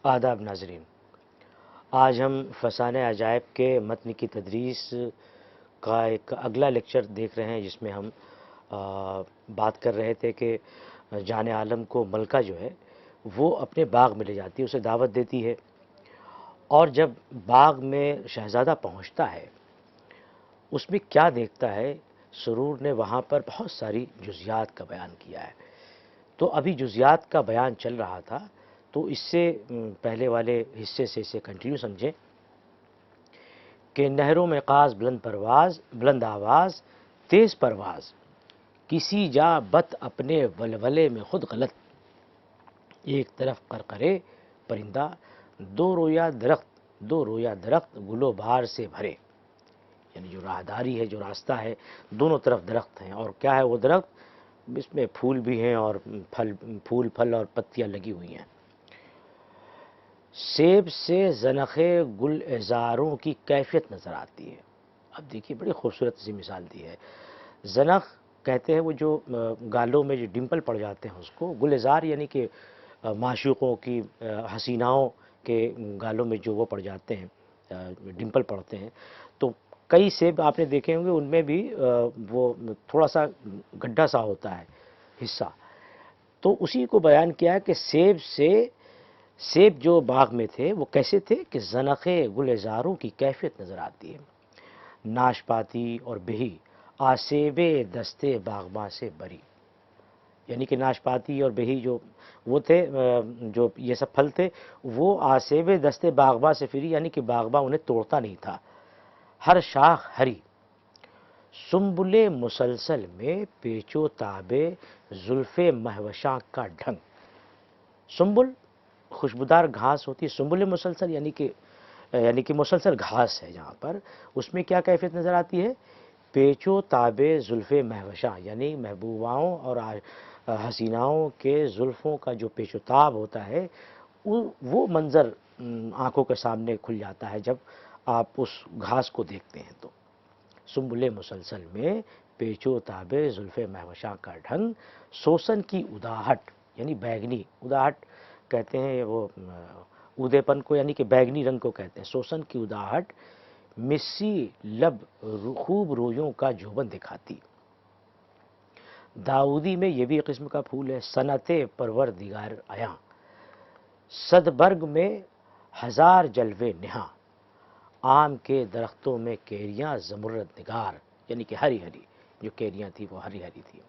آداب ناظرین، آج ہم فسانہ عجائب کے متن کی تدریس کا ایک اگلا لیکچر دیکھ رہے ہیں، جس میں ہم بات کر رہے تھے کہ جان عالم کو ملکہ جو ہے وہ اپنے باغ میں لے جاتی ہے، اسے دعوت دیتی ہے، اور جب باغ میں شہزادہ پہنچتا ہے اس میں کیا دیکھتا ہے؟ سرور نے وہاں پر بہت ساری جزیات کا بیان کیا ہے۔ تو ابھی جزیات کا بیان چل رہا تھا، تو اس سے پہلے والے حصے سے اسے کنٹینیو سمجھیں کہ نہروں میں قاز بلند آواز تیز پرواز، کسی جا بت اپنے ولولے میں خود غلط، ایک طرف قرقرے پرندہ، دو رویا درخت گل و بہار سے بھرے، یعنی جو راہداری ہے، جو راستہ ہے، دونوں طرف درخت ہیں، اور کیا ہے وہ درخت؟ اس میں پھول بھی ہیں اور پھل اور پتیاں لگی ہوئی ہیں۔ سیب سے زنخے گل عذاروں کی کیفیت نظر آتی ہے۔ اب دیکھیے بڑی خوبصورت سی مثال دی ہے۔ زنخ کہتے ہیں وہ جو گالوں میں جو ڈمپل پڑ جاتے ہیں اس کو، گل عذار یعنی کہ معشوقوں کی، حسیناؤں کے گالوں میں جو وہ پڑ جاتے ہیں، ڈمپل پڑتے ہیں، تو کئی سیب آپ نے دیکھے ہوں گے ان میں بھی وہ تھوڑا سا گڈھا سا ہوتا ہے حصہ، تو اسی کو بیان کیا ہے کہ سیب جو باغ میں تھے وہ کیسے تھے کہ زنخے گل عذاروں کی کیفیت نظر آتی ہے، ناشپاتی اور بہی آسیب دستے باغباں سے بری، یعنی کہ ناشپاتی اور بہی جو وہ تھے، جو یہ سب پھل تھے، وہ آسیب دستے باغباں سے فری، یعنی کہ باغباں انہیں توڑتا نہیں تھا، ہر شاخ ہری، سنبل مسلسل میں پیچو تابے زلف مہوشاں کا ڈھنگ۔ سنبل خوشبودار گھاس ہوتی ہے، سنبل مسلسل یعنی کہ مسلسل گھاس ہے جہاں پر، اس میں کیا کیفیت نظر آتی ہے؟ پیچو تابے زلف مہوشاں، یعنی محبوباؤں اور حسیناؤں کے زلفوں کا جو پیچ و تاب ہوتا ہے، وہ منظر آنکھوں کے سامنے کھل جاتا ہے جب آپ اس گھاس کو دیکھتے ہیں تو۔ سنبل مسلسل میں پیچو تابے زلف مہوشاں کا ڈھنگ، سوسن کی اداہٹ، یعنی بیگنی اداہٹ کہتے ہیں وہ اودے پن کو، یعنی کہ بیگنی رنگ کو کہتے ہیں، سوسن کی اداہٹ، مسی لب خوب رویوں کا جوبن دکھاتی۔ داؤدی میں یہ بھی قسم کا پھول ہے، صنعت پروردگار آیاں، صدبرگ میں ہزار جلوے نہاں، آم کے درختوں میں کیریاں زمرد نگار، یعنی کہ ہری ہری جو کیریاں تھیں وہ ہری ہری تھیں،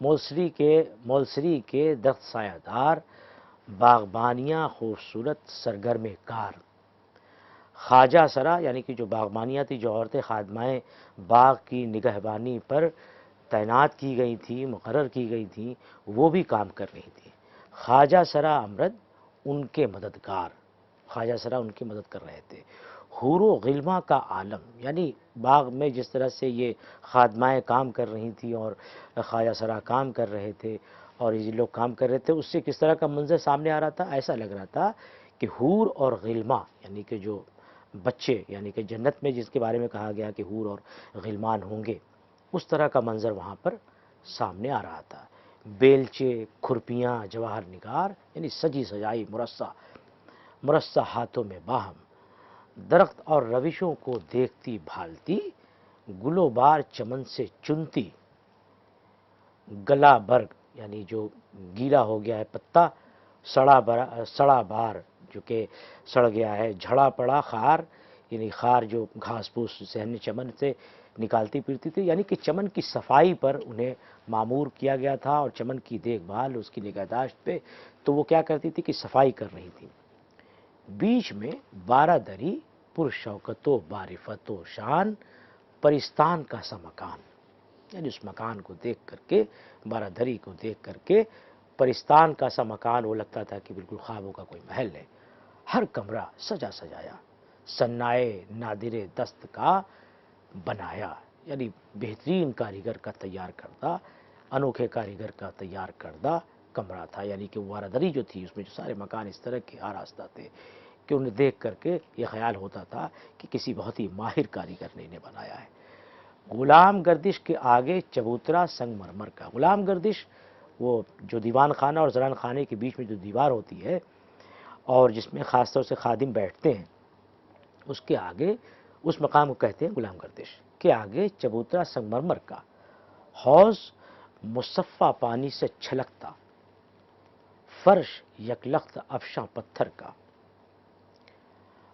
مولسری کے درخت سایہ دار، باغبانیاں خوبصورت سرگرم کار، خواجہ سرا یعنی کہ جو باغبانیاں تھی، جو عورتیں خادمائیں باغ کی نگہبانی پر تعینات کی گئی تھیں، مقرر کی گئی تھیں، وہ بھی کام کر رہی تھیں، خواجہ سرا امرد ان کے مددگار، خواجہ سرا ان کی مدد کر رہے تھے، حور و غلماں کا عالم، یعنی باغ میں جس طرح سے یہ خادمائیں کام کر رہی تھیں اور خواجہ سرا کام کر رہے تھے اور یہ لوگ کام کر رہے تھے، اس سے کس طرح کا منظر سامنے آ رہا تھا؟ ایسا لگ رہا تھا کہ حور اور غلماں، یعنی کہ جو بچے، یعنی کہ جنت میں جس کے بارے میں کہا گیا کہ حور اور غلمان ہوں گے، اس طرح کا منظر وہاں پر سامنے آ رہا تھا۔ بیلچے، کھرپیاں، جواہر نگار، یعنی سجی سجائی مرصع ہاتھوں میں باہم، درخت اور روشوں کو دیکھتی بھالتی، گل و بار چمن سے چنتی، گلا برگ یعنی جو گیلا ہو گیا ہے پتا، سڑا بار جو کہ سڑ گیا ہے، جھڑا پڑا خار، یعنی خار جو گھاس پھوس سے چمن سے نکالتی پھرتی تھی، یعنی کہ چمن کی صفائی پر انہیں معمور کیا گیا تھا، اور چمن کی دیکھ بھال، اس کی نگہداشت پہ تو وہ کیا کرتی تھی کہ صفائی کر رہی تھی۔ بیچ میں بارہ دری پر شوکت و معرفت و شان، پرستان کا سا مکان، یعنی اس مکان کو دیکھ کر کے، بارہ دری کو دیکھ کر کے پرستان کا سا مکان وہ لگتا تھا کہ بالکل خوابوں کا کوئی محل ہے، ہر کمرہ سجا سجایا، صنائے نادر دست کا بنایا، یعنی بہترین کاریگر کا تیار کردہ، انوکھے کاریگر کا تیار کردہ کمرہ تھا، یعنی کہ بارہ دری جو تھی اس میں جو سارے مکان اس طرح کے آراستہ تھے کہ انہیں دیکھ کر کے یہ خیال ہوتا تھا کہ کسی بہت ہی ماہر کاریگر نے انہیں بنایا ہے۔ غلام گردش کے آگے چبوترا سنگ مرمر کا، غلام گردش وہ جو دیوان خانہ اور زنان خانے کے بیچ میں جو دیوار ہوتی ہے، اور جس میں خاص طور سے خادم بیٹھتے ہیں، اس کے آگے اس مقام کو کہتے ہیں غلام گردش کے آگے چبوترا سنگمرمر کا حوض مصفہ پانی سے چھلکتا، فرش یکلخت افشاں پتھر کا۔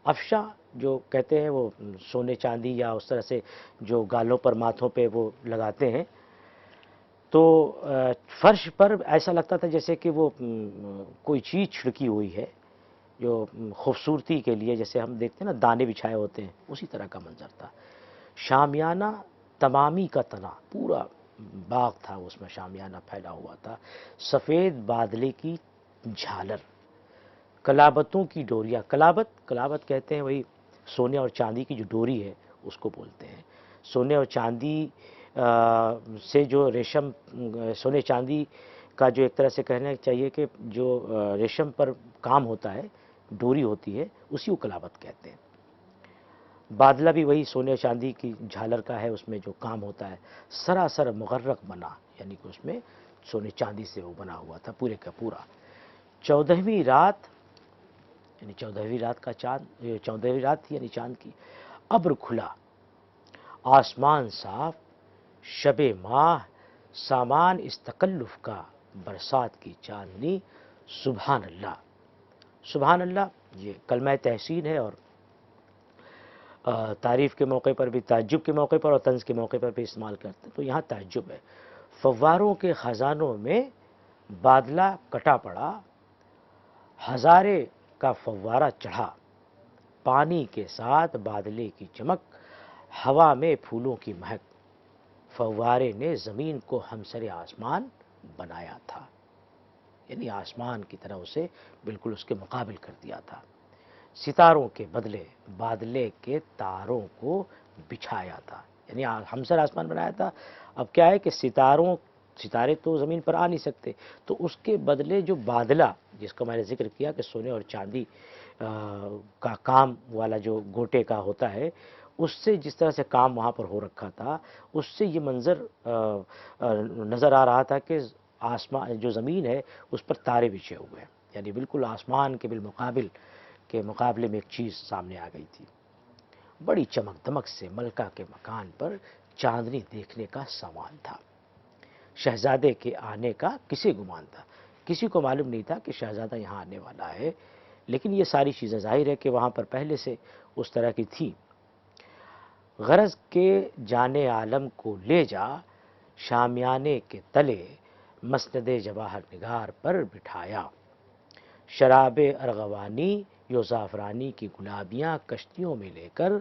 افشاں جو کہتے ہیں وہ سونے چاندی یا اس طرح سے جو گالوں پر ماتھوں پہ وہ لگاتے ہیں، تو فرش پر ایسا لگتا تھا جیسے کہ وہ کوئی چیز چھڑکی ہوئی ہے، جو خوبصورتی کے لیے جیسے ہم دیکھتے ہیں نا دانے بچھائے ہوتے ہیں، اسی طرح کا منظر تھا۔ شامیانہ تمامی کا تنا، پورا باغ تھا اس میں شامیانہ پھیلا ہوا تھا، سفید بادلے کی جھالر، کلابتوں کی ڈوریاں، کلابت کہتے ہیں وہی سونے اور چاندی کی جو ڈوری ہے اس کو بولتے ہیں۔ سونے اور چاندی سے جو ریشم، سونے چاندی کا جو ایک طرح سے کہنا چاہیے کہ جو ریشم پر کام ہوتا ہے، ڈوری ہوتی ہے، اسی کو کلابت کہتے ہیں۔ بادلہ بھی وہی سونے چاندی کی جھالر کا ہے، اس میں جو کام ہوتا ہے، سراسر مغرق بنا، یعنی کہ اس میں سونے چاندی سے وہ بنا ہوا تھا پورے کا پورا۔ 14ویں رات، یعنی 14ویں رات کا چاند، 14ویں رات تھی یعنی چاند کی، ابر کھلا، آسمان صاف، شب ماہ، سامان اس تکلف کا، برسات کی چاندنی، سبحان اللہ۔ سبحان اللہ یہ کلمہ تحسین ہے، اور تعریف کے موقع پر بھی، تعجب کے موقع پر اور طنز کے موقع پر بھی استعمال کرتے ہیں، تو یہاں تعجب ہے۔ فواروں کے خزانوں میں بادلہ کٹا پڑا، ہزارے کا فوارہ چڑھا، پانی کے ساتھ بادلے کی چمک، ہوا میں پھولوں کی مہک، فوارے نے زمین کو ہمسر آسمان بنایا تھا، یعنی آسمان کی طرح اسے بالکل اس کے مقابل کر دیا تھا۔ ستاروں کے بدلے بادلے کے تاروں کو بچھایا تھا، یعنی ہمسر آسمان بنایا تھا۔ اب کیا ہے کہ ستارے تو زمین پر آ نہیں سکتے، تو اس کے بدلے جو بادلہ، جس کا میں نے ذکر کیا کہ سونے اور چاندی کا کام والا جو گوٹے کا ہوتا ہے، اس سے جس طرح سے کام وہاں پر ہو رکھا تھا، اس سے یہ منظر نظر آ رہا تھا کہ آسمان جو زمین ہے اس پر تارے بچھے ہوئے ہیں، یعنی بالکل آسمان کے بالمقابل کے مقابلے میں ایک چیز سامنے آ گئی تھی۔ بڑی چمک دمک سے ملکہ کے مکان پر چاندنی دیکھنے کا سامان تھا۔ شہزادے کے آنے کا کسے گمان تھا؟ کسی کو معلوم نہیں تھا کہ شہزادہ یہاں آنے والا ہے، لیکن یہ ساری چیزیں ظاہر ہے کہ وہاں پر پہلے سے اس طرح کی تھی۔ غرض کے جانے عالم کو لے جا، شامیانے کے تلے مسند جواہر نگار پر بٹھایا، شراب ارغوانی یو زعفرانی کی گلابیاں کشتیوں میں لے کر،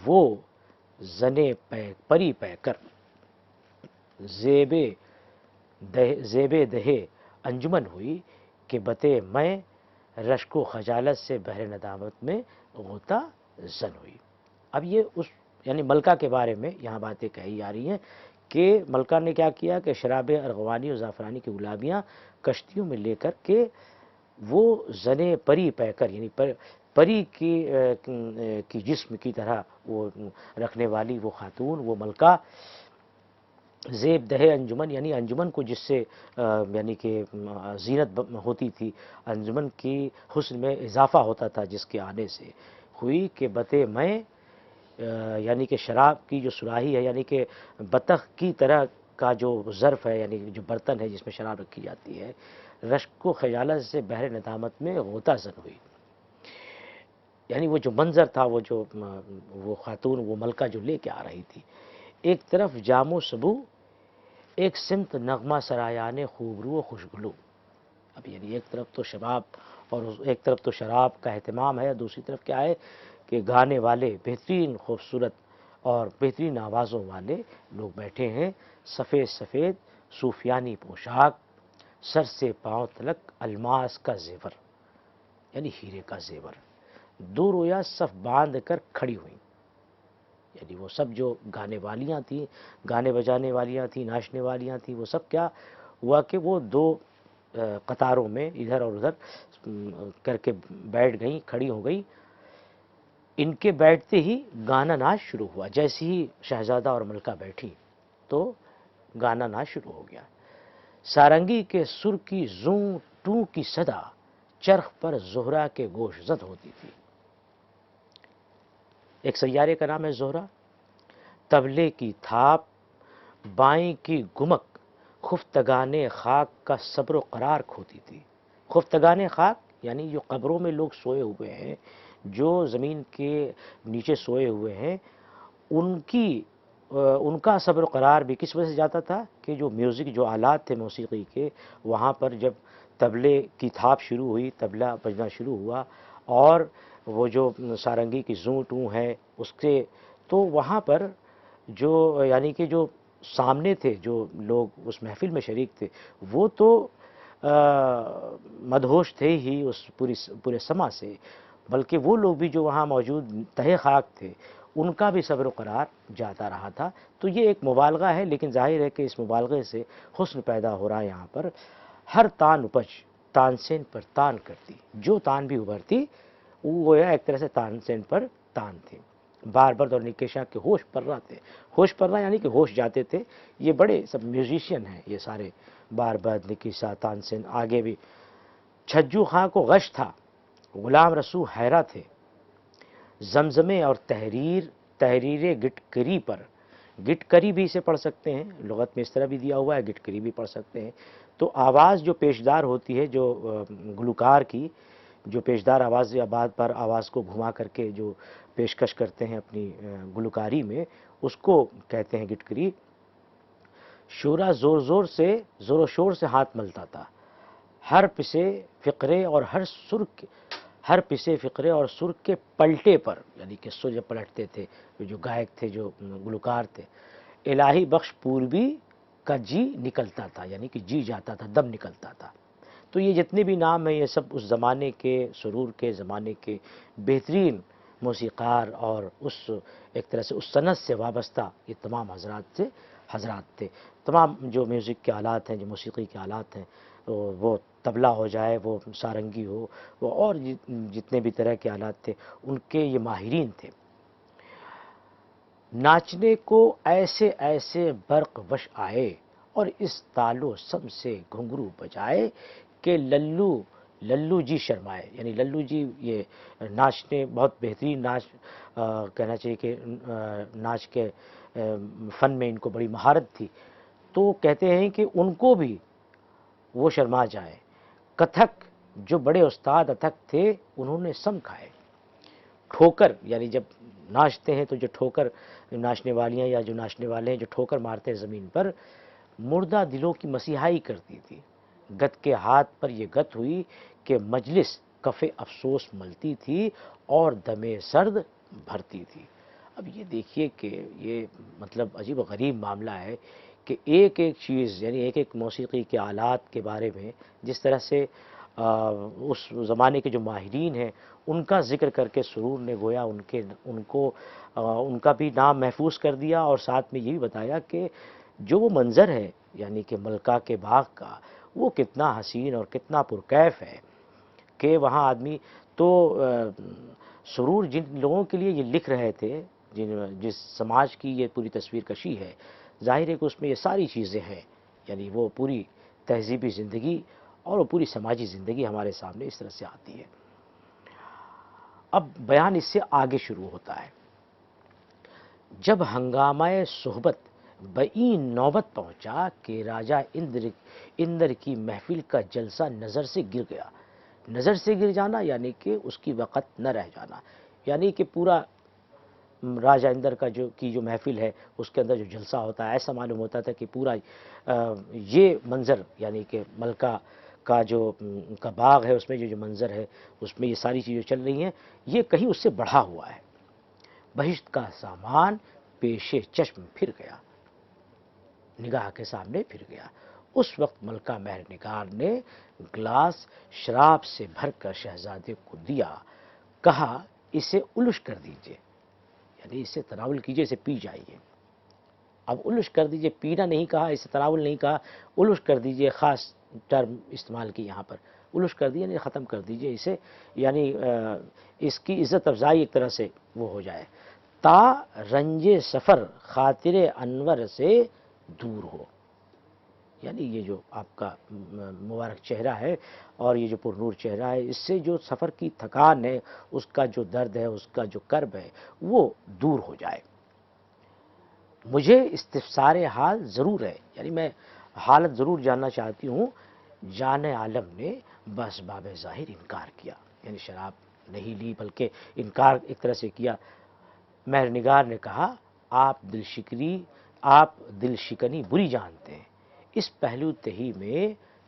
وہ زنے پری پہ کر، زیب دہے انجمن ہوئی کہ بتے میں، رشک و خجالت سے بحر ندامت میں غوطہ زن ہوئی۔ اب یہ اس یعنی ملکہ کے بارے میں یہاں باتیں کہی جا رہی ہیں کہ ملکہ نے کیا کیا کہ شراب ارغوانی اور زعفرانی کی گلابیاں کشتیوں میں لے کر کے وہ زنے پری پہ کر، یعنی پری کی جسم کی طرح وہ رکھنے والی وہ خاتون، وہ ملکہ، زیب دہے انجمن، یعنی انجمن کو جس سے یعنی کہ زینت ہوتی تھی، انجمن کی حسن میں اضافہ ہوتا تھا جس کے آنے سے، ہوئی کہ بتے میں، یعنی کہ شراب کی جو سراہی ہے، یعنی کہ بطخ کی طرح کا جو ظرف ہے، یعنی جو برتن ہے جس میں شراب رکھی جاتی ہے، رشک و خجالت سے بحر ندامت میں غوطہ زن ہوئی۔ یعنی وہ جو منظر تھا، وہ خاتون، وہ ملکہ جو لے کے آ رہی تھی، ایک طرف جام و سبو، ایک سمت نغمہ سرایان خوبرو و خوشگلو۔ اب یعنی ایک طرف تو شباب اور ایک طرف تو شراب کا اہتمام ہے، دوسری طرف کیا ہے کہ گانے والے بہترین خوبصورت اور بہترین آوازوں والے لوگ بیٹھے ہیں، سفید سفید صوفیانی پوشاک، سر سے پاؤں تلک الماس کا زیور، یعنی ہیرے کا زیور، دو رویا صف باندھ کر کھڑی ہوئیں، یعنی وہ سب جو گانے والیاں تھیں، گانے بجانے والیاں تھیں، ناچنے والیاں تھیں، وہ سب کیا ہوا کہ وہ دو قطاروں میں ادھر اور ادھر کر کے بیٹھ گئیں، کھڑی ہو گئی۔ ان کے بیٹھتے ہی گانا ناچ شروع ہوا، جیسے ہی شہزادہ اور ملکہ بیٹھی تو گانا ناچ شروع ہو گیا۔ سارنگی کے سر کی زوں ٹوں کی صدا، چرخ پر زہرہ کے گوش زد ہوتی تھی۔ ایک سیارے کا نام ہے زہرہ، طبلے کی تھاپ، بائیں کی گمک، خفتگان خاک کا صبر و قرار کھوتی تھی۔ خفتگان خاک یعنی جو قبروں میں لوگ سوئے ہوئے ہیں، جو زمین کے نیچے سوئے ہوئے ہیں، ان کا صبر و قرار بھی کس وجہ سے جاتا تھا کہ جو میوزک، جو آلات تھے موسیقی کے، وہاں پر جب طبلے کی تھاپ شروع ہوئی، طبلہ بجنا شروع ہوا، اور وہ جو سارنگی کی زوں ٹوں ہے اس کے، تو وہاں پر جو یعنی کہ جو سامنے تھے، جو لوگ اس محفل میں شریک تھے، وہ تو مدہوش تھے ہی اس پورے سما سے، بلکہ وہ لوگ بھی جو وہاں موجود تہہ خاک تھے، ان کا بھی صبر و قرار جاتا رہا تھا۔ تو یہ ایک مبالغہ ہے، لیکن ظاہر ہے کہ اس مبالغے سے حسن پیدا ہو رہا ہے یہاں پر۔ ہر تان اپج تان سین پر تان کرتی، جو تان بھی ابھرتی وہ ایک طرح سے تان سین پر تان تھی۔ بار برد اور نکیشاں کے ہوش پرہ تھے، ہوش پرہ یعنی کہ ہوش جاتے تھے۔ یہ بڑے سب میوزیشین ہیں یہ سارے، بار برد، نکیشا، تان سین، آگے بھی۔ چھجو خاں کو غش تھا، غلام رسو حیرہ تھے، زمزمے اور تحریر گٹکری پر، گٹکری بھی اسے پڑھ سکتے ہیں، لغت میں اس طرح بھی دیا ہوا ہے، گٹکری بھی پڑھ سکتے ہیں۔ تو آواز جو پیشدار ہوتی ہے، جو گلوکار کی جو پیشدار آواز یا بات پر آواز کو گھما کر کے جو پیشکش کرتے ہیں اپنی گلوکاری میں، اس کو کہتے ہیں گٹکری۔ شورا زور و شور سے ہاتھ ملتا تھا، ہر پسے فقرے اور سر کے پلٹے پر، یعنی کہ سر جب پلٹتے تھے جو گائک تھے، جو گلوکار تھے، الہی بخش پوربی کا جی نکلتا تھا، یعنی کہ جی جاتا تھا، دم نکلتا تھا۔ تو یہ جتنے بھی نام ہیں یہ سب اس زمانے کے، سرور کے زمانے کے بہترین موسیقار اور اس ایک طرح سے اس صنعت سے وابستہ یہ تمام حضرات تھے۔ تمام جو میوزک کے آلات ہیں، جو موسیقی کے آلات ہیں، وہ طبلہ ہو جائے، وہ سارنگی ہو، وہ اور جتنے بھی طرح کے آلات تھے، ان کے یہ ماہرین تھے۔ ناچنے کو ایسے برق وش آئے، اور اس تالو سم سے گھنگرو بجائے کہ للو جی شرمائے، یعنی للو جی یہ ناچنے بہت بہترین ناچ کہنا چاہیے کہ ناچ کے فن میں ان کو بڑی مہارت تھی، تو کہتے ہیں کہ ان کو بھی وہ شرما جائے۔ کتھک جو بڑے استاد اتھک تھے، انہوں نے سم کھائے۔ ٹھوکر یعنی جب ناچتے ہیں تو جو ٹھوکر ناچنے والیاں یا جو ناچنے والے ہیں جو ٹھوکر مارتے ہیں زمین پر، مردہ دلوں کی مسیحائی کرتی تھی۔ گت کے ہاتھ پر یہ گت ہوئی کہ مجلس کف افسوس ملتی تھی اور دم سرد بھرتی تھی۔ اب یہ دیکھیے کہ یہ مطلب عجیب و غریب معاملہ ہے کہ ایک ایک چیز، یعنی ایک ایک موسیقی کے آلات کے بارے میں جس طرح سے اس زمانے کے جو ماہرین ہیں ان کا ذکر کر کے سرور نے گویا ان کا بھی نام محفوظ کر دیا، اور ساتھ میں یہ بھی بتایا کہ جو وہ منظر ہے یعنی کہ ملکہ کے باغ کا، وہ کتنا حسین اور کتنا پرکیف ہے کہ وہاں آدمی تو سرور جن لوگوں کے لیے یہ لکھ رہے تھے، جس سماج کی یہ پوری تصویر کشی ہے، ظاہر ہے کہ اس میں یہ ساری چیزیں ہیں، یعنی وہ پوری تہذیبی زندگی اور وہ پوری سماجی زندگی ہمارے سامنے اس طرح سے آتی ہے۔ اب بیان اس سے آگے شروع ہوتا ہے۔ جب ہنگامہ صحبت بئیں نوبت پہنچا کہ راجہ اندر کی محفل کا جلسہ نظر سے گر گیا۔ نظر سے گر جانا یعنی کہ اس کی وقت نہ رہ جانا، یعنی کہ پورا راجہ اندر کی جو محفل ہے اس کے اندر جو جلسہ ہوتا ہے، ایسا معلوم ہوتا تھا کہ پورا یہ منظر یعنی کہ ملکہ کا جو کا باغ ہے اس میں جو منظر ہے اس میں یہ ساری چیزیں چل رہی ہیں، یہ کہیں اس سے بڑھا ہوا ہے۔ بہشت کا سامان پیش چشم پھر گیا، نگاہ کے سامنے پھر گیا۔ اس وقت ملکہ مہر نگار نے گلاس شراب سے بھر کر شہزادے کو دیا، کہا اسے الش کر دیجئے، یعنی اسے تناول کیجئے، اسے پی جائیے۔ اب الش کر دیجئے، پینا نہیں کہا، اسے تناول نہیں کہا، الش کر دیجئے، خاص ٹرم استعمال کی یہاں پر، الش کر دیجئے یعنی ختم کر دیجئے اسے، یعنی اس کی عزت افزائی ایک طرح سے وہ ہو جائے۔ تا رنج سفر خاطر انور سے دور ہو، یعنی یہ جو آپ کا مبارک چہرہ ہے اور یہ جو پرنور چہرہ ہے، اس سے جو سفر کی تھکان ہے، اس کا جو درد ہے، اس کا جو کرب ہے، وہ دور ہو جائے۔ مجھے استفسار حال ضرور ہے، یعنی میں حالت ضرور جاننا چاہتی ہوں۔ جان عالم نے بس باب ظاہر انکار کیا، یعنی شراب نہیں لی بلکہ انکار ایک طرح سے کیا۔ مہر نگار نے کہا، آپ دل شکنی بری جانتے ہیں، اس پہلو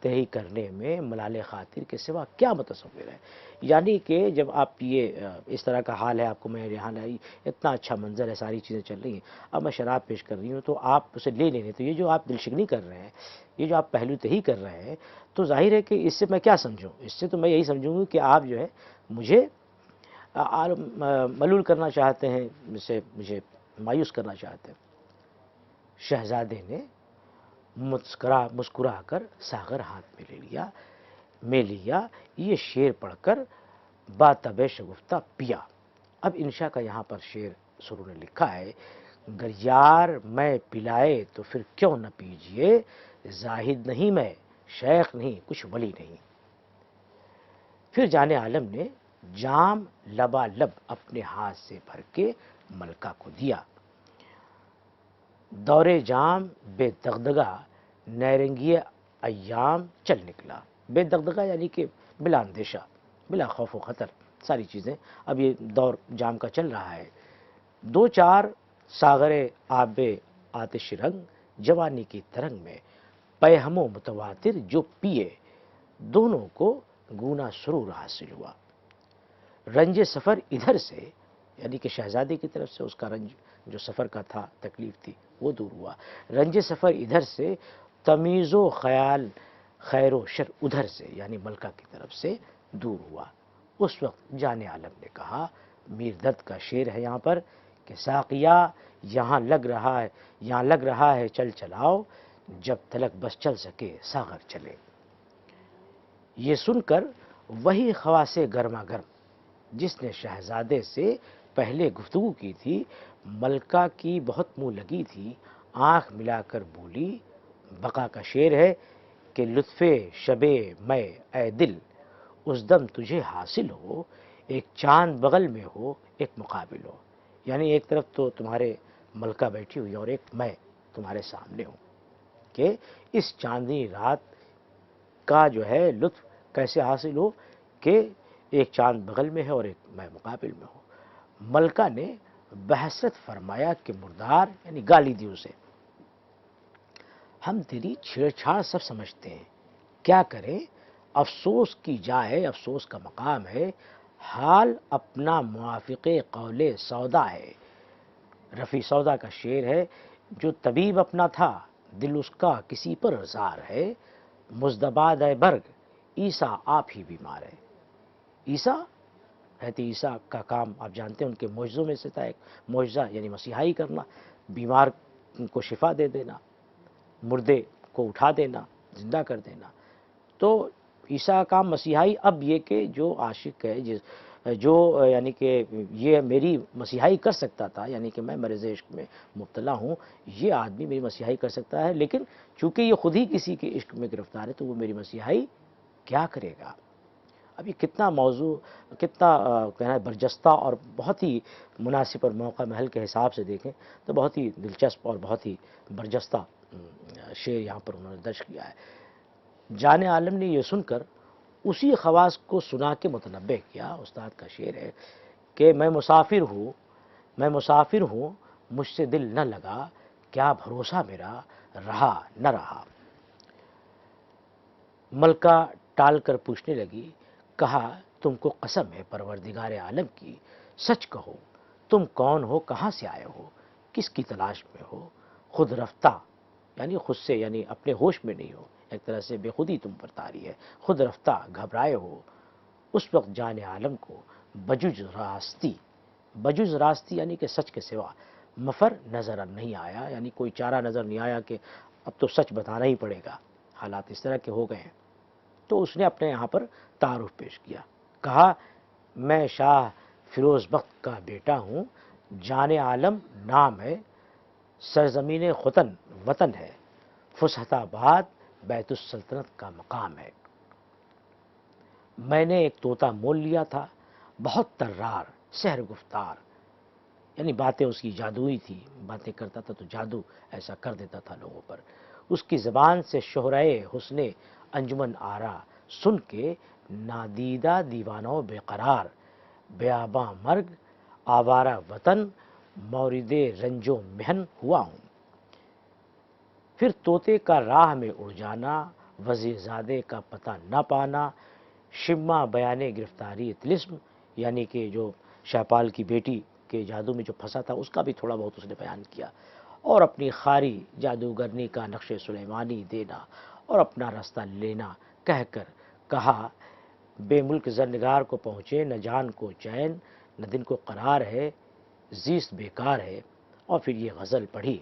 تہی کرنے میں ملال خاطر کے سوا کیا متصور ہے؟ یعنی کہ جب آپ یہ اس طرح کا حال ہے، آپ کو میں یہاں لائی، اتنا اچھا منظر ہے، ساری چیزیں چل رہی ہیں، اب میں شراب پیش کر رہی ہوں تو آپ اسے لے لیں گے، تو یہ جو آپ دل شکنی کر رہے ہیں، یہ جو آپ پہلو تہی کر رہے ہیں، تو ظاہر ہے کہ اس سے میں کیا سمجھوں؟ اس سے تو میں یہی سمجھوں گا کہ آپ جو ہے مجھے ملول کرنا چاہتے ہیں، مجھے مایوس کرنا چاہتے ہیں۔ شہزادے نے مسکرا کر ساغر ہاتھ میں لیا، یہ شعر پڑھ کر باتب شگفتہ پیا۔ اب انشا کا یہاں پر شعر سرور نے لکھا ہے، گر یار میں پلائے تو پھر کیوں نہ پیجئے، زاہد نہیں میں، شیخ نہیں، کچھ ولی نہیں۔ پھر جان عالم نے جام لبالب اپنے ہاتھ سے بھر کے ملکہ کو دیا۔ دور جام بے دغدغہ نیرنگی ایام چل نکلا۔ بے دغدغہ یعنی کہ بلا اندیشہ، بلا خوف و خطر، ساری چیزیں، اب یہ دور جام کا چل رہا ہے۔ دو چار ساغر آب آتش رنگ جوانی کی ترنگ میں پیہم و متواتر جو پیے، دونوں کو گونا سرور حاصل ہوا۔ رنج سفر ادھر سے، یعنی کہ شہزادے کی طرف سے اس کا رنج جو سفر کا تھا، تکلیف تھی، وہ دور ہوا۔ رنج سفر ادھر سے، تمیز و خیال خیر و شر ادھر سے، یعنی ملکہ کی طرف سے دور ہوا۔ اس وقت جان عالم نے کہا، میر درد کا شعر ہے یہاں پر، کہ ساقیہ یہاں لگ رہا ہے چل چلاؤ، جب تلک بس چل سکے ساغر چلے۔ یہ سن کر وہی خواص گرما گرم جس نے شہزادے سے پہلے گفتگو کی تھی، ملکہ کی بہت منہ لگی تھی، آنکھ ملا کر بولی۔ بقا کا شعر ہے کہ لطف شب میں اے دل، اس دم تجھے حاصل ہو، ایک چاند بغل میں ہو، ایک مقابل ہو، یعنی ایک طرف تو تمہارے ملکہ بیٹھی ہوئی اور ایک میں تمہارے سامنے ہوں، کہ اس چاندنی رات کا جو ہے لطف کیسے حاصل ہو کہ ایک چاند بغل میں ہے اور ایک میں مقابل میں ہوں۔ ملکہ نے بحثرت فرمایا کہ مردار، یعنی گالی دی اسے، ہم تیری چھیڑ چھاڑ سب سمجھتے ہیں، کیا کریں، افسوس کی جائے، افسوس کا مقام ہے، حال اپنا موافق قول سودا ہے۔ رفیع سودا کا شعر ہے، جو طبیب اپنا تھا، دل اس کا کسی پر زار ہے، مزدباد اے برگ، عیسیٰ آپ ہی بیمار ہے۔ عیسیٰ، حضرت عیسیٰ کا کام آپ جانتے ہیں، ان کے معجزوں میں سے تھا ایک معجزہ، یعنی مسیحائی کرنا، بیمار کو شفا دے دینا، مردے کو اٹھا دینا، زندہ کر دینا۔ تو عیسیٰ کا کام مسیحائی، اب یہ کہ جو عاشق ہے، جو یعنی کہ یہ میری مسیحائی کر سکتا تھا، یعنی کہ میں مرض عشق میں مبتلا ہوں، یہ آدمی میری مسیحائی کر سکتا ہے، لیکن چونکہ یہ خود ہی کسی کے عشق میں گرفتار ہے تو وہ میری مسیحائی کیا کرے گا؟ اب یہ کتنا موضوع، کتنا کہنا ہے برجستہ اور بہت ہی مناسب اور موقع محل کے حساب سے دیکھیں تو بہت ہی دلچسپ اور بہت ہی برجستہ شعر یہاں پر انہوں نے درج کیا ہے۔ جان عالم نے یہ سن کر اسی خواص کو سنا کے متنبہ کیا۔ استاد کا شعر ہے کہ میں مسافر ہوں، مجھ سے دل نہ لگا، کیا بھروسہ میرا رہا نہ رہا۔ ملکہ ٹال کر پوچھنے لگی، کہا تم کو قسم ہے پروردگار عالم کی، سچ کہو تم کون ہو، کہاں سے آئے ہو، کس کی تلاش میں ہو، خود رفتہ، یعنی خود سے، یعنی اپنے ہوش میں نہیں ہو، ایک طرح سے بے خودی تم پر طاری ہے، خود رفتہ گھبرائے ہو۔ اس وقت جان عالم کو بجز راستی یعنی کہ سچ کے سوا مفر نظر نہیں آیا، یعنی کوئی چارہ نظر نہیں آیا کہ اب تو سچ بتانا ہی پڑے گا، حالات اس طرح کے ہو گئے ہیں۔ تو اس نے اپنے یہاں پر تعارف پیش کیا، کہا میں شاہ فیروز بخت کا بیٹا ہوں، جان عالم نام ہے، سرزمین وطن ہے، فسحت آباد بیت السلطنت کا مقام ہے۔ میں نے ایک طوطا مول لیا تھا، بہت طرار، سحر گفتار، یعنی باتیں اس کی جادوئی تھی، باتیں کرتا تھا تو جادو ایسا کر دیتا تھا لوگوں پر۔ اس کی زبان سے شہرائے حسن انجمن آرا سن کے نادیدہ دیوانوں بے قرار، بیاباں مرگ آوارہ وطن مورد رنج و محن ہوا ہوں۔ پھر طوطے کا راہ میں اڑ جانا، وزیر زادے کا پتہ نہ پانا، شمع بیانے گرفتاری طلسم، یعنی کہ جو شہپال کی بیٹی کے جادو میں جو پھنسا تھا اس کا بھی تھوڑا بہت اس نے بیان کیا، اور اپنی خاری جادوگرنی کا نقش سلیمانی دینا اور اپنا راستہ لینا کہہ کر کہا، بے ملک زرنگار کو پہنچے نہ جان کو چین، نہ دن کو قرار ہے، زیست بیکار ہے۔ اور پھر یہ غزل پڑھی،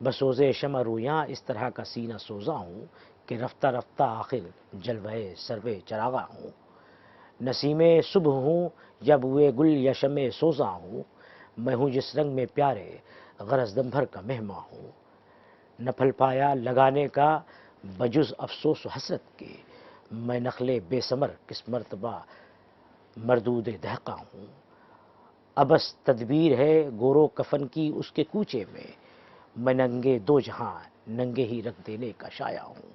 بسوزے شمع رویاں اس طرح کا سینہ سوزا ہوں کہ رفتہ رفتہ آخر جلوے سروے چراغا ہوں۔ نسیم صبح ہوں یا بوئے گل یا شمع سوزا ہوں، میں ہوں جس رنگ میں پیارے غرض دم بھر کا مہماں ہوں۔ نہ پھل پایا لگانے کا بجز افسوس و حسرت کے، میں نخلے بے ثمر کس مرتبہ مردود دہقاں ہوں۔ ابس تدبیر ہے گورو کفن کی اس کے کوچے میں ننگے دو جہاں ننگے ہی رکھ دینے کا شایع ہوں۔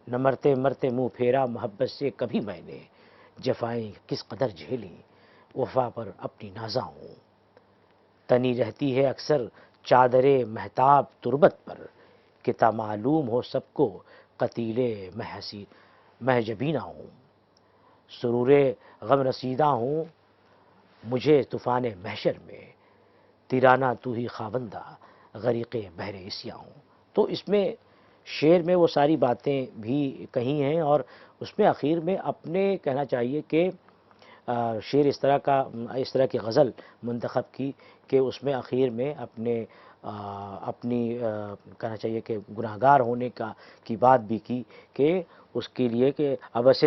نہ مرتے مرتے منہ پھیرا محبت سے کبھی میں نے، جفائیں کس قدر جھیلی وفا پر اپنی نازاں ہوں۔ تنی رہتی ہے اکثر چادر مہتاب تربت پر، کہ تا معلوم ہو سب کو قتیل مہ جبینہ ہوں۔ سرور غم رسیدہ ہوں مجھے طوفان محشر میں، تیرانہ تو ہی خاوندہ غریق بحر عصیاں ہوں۔ تو اس میں شعر میں وہ ساری باتیں بھی کہی ہیں، اور اس میں آخر میں اپنے کہنا چاہیے کہ شعر اس طرح کی غزل منتخب کی کہ اس میں آخر میں اپنی کہنا چاہیے کہ گناہگار ہونے کی بات بھی کی، کہ اس کے لیے کہ ابس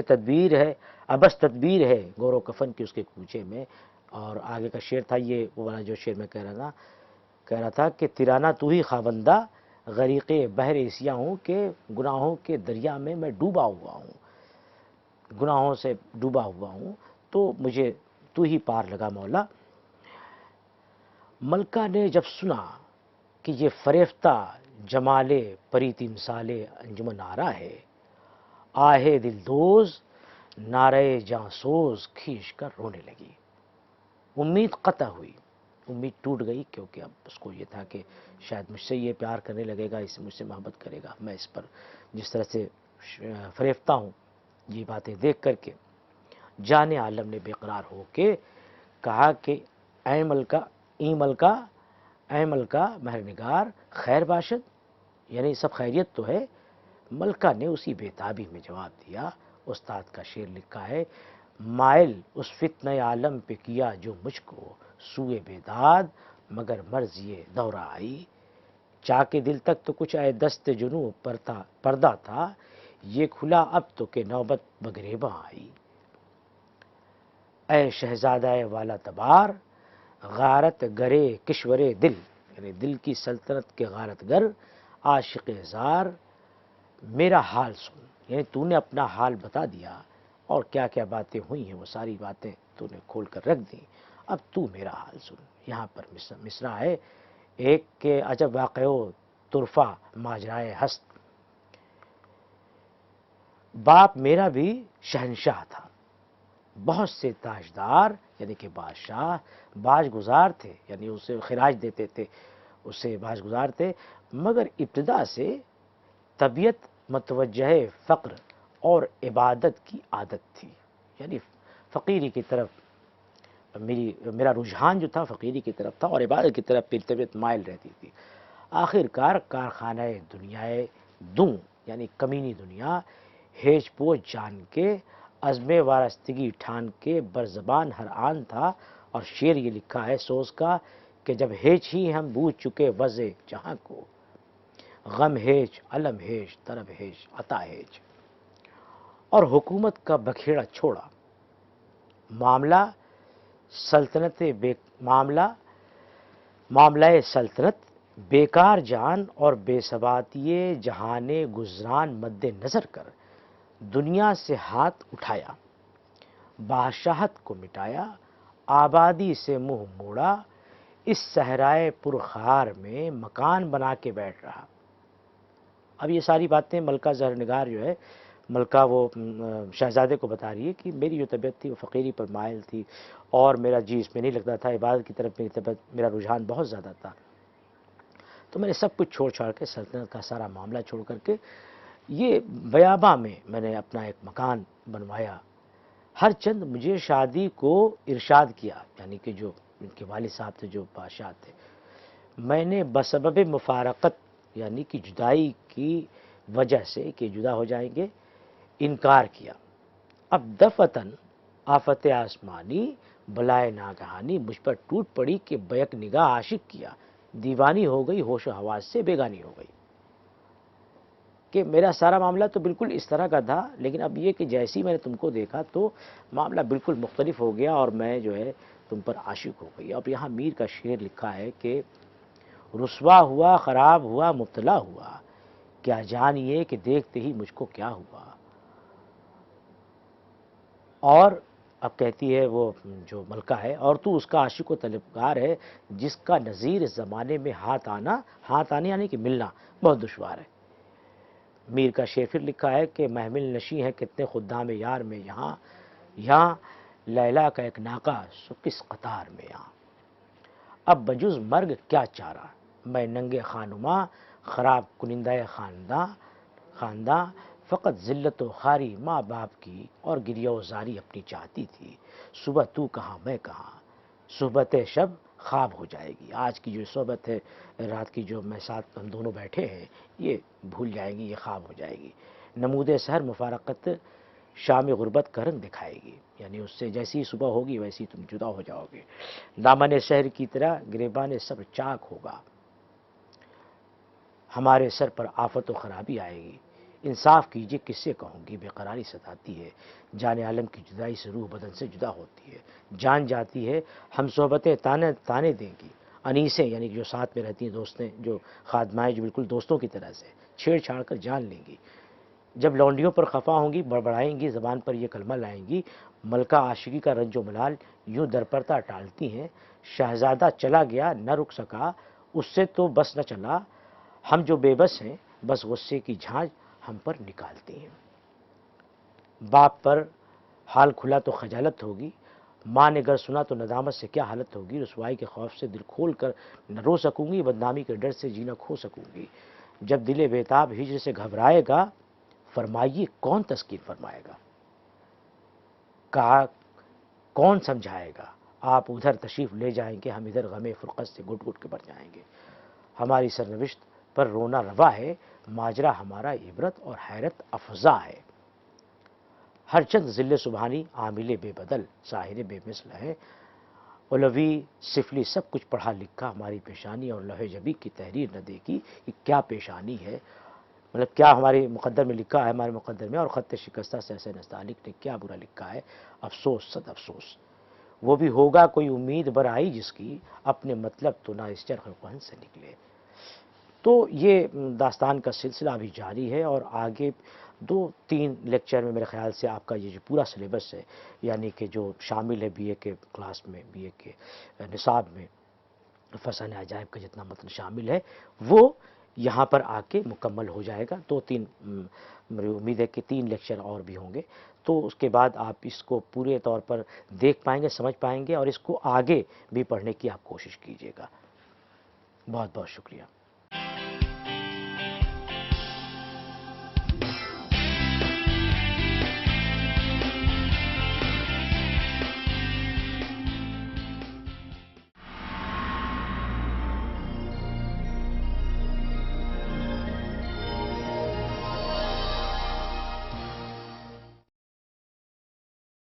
تدبیر ہے گور و کفن کی اس کے کوچے میں۔ اور آگے کا شعر تھا یہ وہ والا جو شعر میں کہہ رہا تھا کہ تیرانہ تو ہی خاوندہ غریق بحر عصیاں ہوں، کہ گناہوں کے دریا میں میں ڈوبا ہوا ہوں، گناہوں سے ڈوبا ہوا ہوں، تو مجھے تو ہی پار لگا مولا۔ ملکہ نے جب سنا کہ یہ فریفتہ جمال پری تمثال انجمن آرا ہے، آہے دل دوز نعرہ جاں سوز کھینچ کر رونے لگی۔ امید قطع ہوئی، امید ٹوٹ گئی، کیونکہ اب اس کو یہ تھا کہ شاید مجھ سے یہ پیار کرنے لگے گا، اس مجھ سے محبت کرے گا، میں اس پر جس طرح سے فریفتہ ہوں یہ باتیں دیکھ کر کے۔ جان عالم نے بے قرار ہو کے کہا کہ اے ملکہ مہرنگار خیر باشد، یعنی سب خیریت تو ہے۔ ملکہ نے اسی بے تابی میں جواب دیا، استاد کا شعر لکھا ہے، مائل اس فتنہ عالم پہ کیا جو مجھ کو سوئے بیداد، مگر مرضی دورہ آئی۔ چاک دل تک تو کچھ اے دست جنوں پردہ تھا، یہ کھلا اب تو کہ نوبت بگریباں آئی۔ اے شہزادہ والا تبار غارت گرے کشور دل، یعنی دل کی سلطنت کے غارت گر عاشق زار، میرا حال سن، یعنی تو نے اپنا حال بتا دیا اور کیا کیا باتیں ہوئی ہیں وہ ساری باتیں تو نے کھول کر رکھ دی، اب تو میرا حال سن۔ یہاں پر مصرع ہے ایک کہ عجب واقعو طرفہ ماجرائے ہست، باپ میرا بھی شہنشاہ تھا، بہت سے تاجدار یعنی کہ بادشاہ باج گزار تھے، یعنی اسے خراج دیتے تھے، اسے باج گزار تھے، مگر ابتدا سے طبیعت متوجہ فقر اور عبادت کی عادت تھی، یعنی فقیری کی طرف میرا رجحان جو تھا فقیری کی طرف تھا، اور عبادت کی طرف میری طبیعت مائل رہتی تھی۔ آخر کار کارخانہ دنیائے دوں یعنی کمینی دنیا ہیج پوچ جان کے عزم وارستگی ٹھان کے برزبان ہر آن تھا۔ اور شعر یہ لکھا ہے سوز کا کہ جب ہیج ہی ہم بوجھ چکے وضع جہاں کو، غم ہیج علم ہیج طرب ہیج عطا ہیج، اور حکومت کا بکھیڑا چھوڑا، معاملہ سلطنت بیکار جان اور بے ثباتی جہان گزران مد نظر کر دنیا سے ہاتھ اٹھایا، بادشاہت کو مٹایا، آبادی سے منہ موڑا، اس صحرائے پرخار میں مکان بنا کے بیٹھ رہا۔ اب یہ ساری باتیں ملکہ زہر نگار جو ہے، ملکہ وہ شہزادے کو بتا رہی ہے کہ میری جو طبیعت تھی وہ فقیری پر مائل تھی، اور میرا جی اس میں نہیں لگتا تھا، عبادت کی طرف میری طبیعت، میرا رجحان بہت زیادہ تھا، تو میں نے سب کچھ چھوڑ چھاڑ کے، سلطنت کا سارا معاملہ چھوڑ کر کے یہ بیاباں میں نے اپنا ایک مکان بنوایا۔ ہر چند مجھے شادی کو ارشاد کیا، یعنی کہ جو ان کے والد صاحب تھے، جو بادشاہ تھے، میں نے بسبب مفارقت یعنی کہ جدائی کی وجہ سے کہ جدا ہو جائیں گے انکار کیا۔ اب دفتن آفت آسمانی بلائے ناگہانی مجھ پر ٹوٹ پڑی کہ بیک نگاہ عاشق کیا، دیوانی ہو گئی ہوش و حواس سے بیگانی ہو گئی۔ کہ میرا سارا معاملہ تو بالکل اس طرح کا تھا، لیکن اب یہ کہ جیسی میں نے تم کو دیکھا تو معاملہ بالکل مختلف ہو گیا، اور میں جو ہے تم پر عاشق ہو گئی۔ اب یہاں میر کا شعر لکھا ہے کہ رسوا ہوا، خراب ہوا، مبتلا ہوا، کیا جانیے کہ دیکھتے ہی مجھ کو کیا ہوا۔ اور اب کہتی ہے وہ جو ملکہ ہے، اور تو اس کا عاشق و طلبگار ہے جس کا نظیر اس زمانے میں ہاتھ آنے یعنی کہ ملنا بہت دشوار ہے۔ میر کا شعر پھر لکھا ہے کہ محمل نشیں ہے کتنے خدام یار میں یہاں لیلا کا ایک ناکہ سو کس قطار میں یہاں۔ اب بجز مرگ کیا چارہ، میں ننگے خانماں خراب کنندہ خانداں، فقط ذلت و خواری ماں باپ کی اور گریہ و زاری اپنی چاہتی تھی۔ صبح تو کہاں میں کہاں، صحبت شب خواب ہو جائے گی۔ آج کی جو صحبت ہے، رات کی جو میں ساتھ ہم دونوں بیٹھے ہیں، یہ بھول جائیں گی، یہ خواب ہو جائے گی۔ نمود سحر مفارقت شام غربت کا رنگ دکھائے گی، یعنی اس سے جیسی صبح ہوگی ویسی تم جدا ہو جاؤ گے۔ دامن شہر کی طرح گریبان صبر چاک ہوگا، ہمارے سر پر آفت و خرابی آئے گی۔ انصاف کیجئے کس سے کہوں گی، بے قراری ستاتی ہے، جان عالم کی جدائی سے روح بدن سے جدا ہوتی ہے، جان جاتی ہے ہم صحبتیں تانے دیں گی، انیسیں یعنی جو ساتھ میں رہتی ہیں دوستیں، جو خادمائیں جو بالکل دوستوں کی طرح سے چھیڑ چھاڑ کر جان لیں گی، جب لونڈیوں پر خفا ہوں گی بڑبڑائیں گی، زبان پر یہ کلمہ لائیں گی، ملکہ عاشقی کا رنج و ملال یوں درپرتا ٹالتی ہیں، شہزادہ چلا گیا نہ رک سکا اس سے تو بس نہ چلا، ہم جو بے بس ہیں بس غصے کی جھاج ہم پر نکالتے ہیں۔ باپ پر حال کھلا تو خجالت ہوگی، ماں نے گر سنا تو ندامت سے کیا حالت ہوگی، رسوائی کے خوف سے دل کھول کر نہ رو سکوں گی، بدنامی کے ڈر سے جینا کھو سکوں گی۔ جب دل بیتاب ہجر سے گھبرائے گا، فرمائیے کون تسکین فرمائے گا، کہا کون سمجھائے گا، آپ ادھر تشریف لے جائیں گے، ہم ادھر غم فرقت سے گھٹ گھٹ کے مر جائیں گے۔ ہماری سرنوشت پر رونا روا ہے، ماجرا ہمارا عبرت اور حیرت افزا ہے۔ ہر چند ذل سبحانی عامل بے بدل، ساحر بے مثل ہے، علوی سفلی سب کچھ پڑھا لکھا، ہماری پیشانی اور لوح جبی کی تحریر نہ دیکھی، یہ کیا پیشانی ہے، مطلب کیا ہمارے مقدر میں لکھا ہے، ہمارے مقدر میں، اور خط شکستہ سے حسین نستعلیق نے کیا برا لکھا ہے، افسوس صد افسوس۔ وہ بھی ہوگا کوئی امید برائی جس کی، اپنے مطلب تو نہ اس چرخ کہن سے نکلے۔ تو یہ داستان کا سلسلہ ابھی جاری ہے، اور آگے 2-3 لیکچر میں میرے خیال سے آپ کا یہ جو پورا سلیبس ہے، یعنی کہ جو شامل ہے بی اے کے کلاس میں، بی اے کے نصاب میں فسانہ عجائب کا جتنا متن شامل ہے، وہ یہاں پر آ کے مکمل ہو جائے گا۔ 2-3 میری امید ہے کہ 3 لیکچر اور بھی ہوں گے، تو اس کے بعد آپ اس کو پورے طور پر دیکھ پائیں گے، سمجھ پائیں گے، اور اس کو آگے بھی پڑھنے کی آپ کوشش کیجیے گا۔ بہت بہت شکریہ۔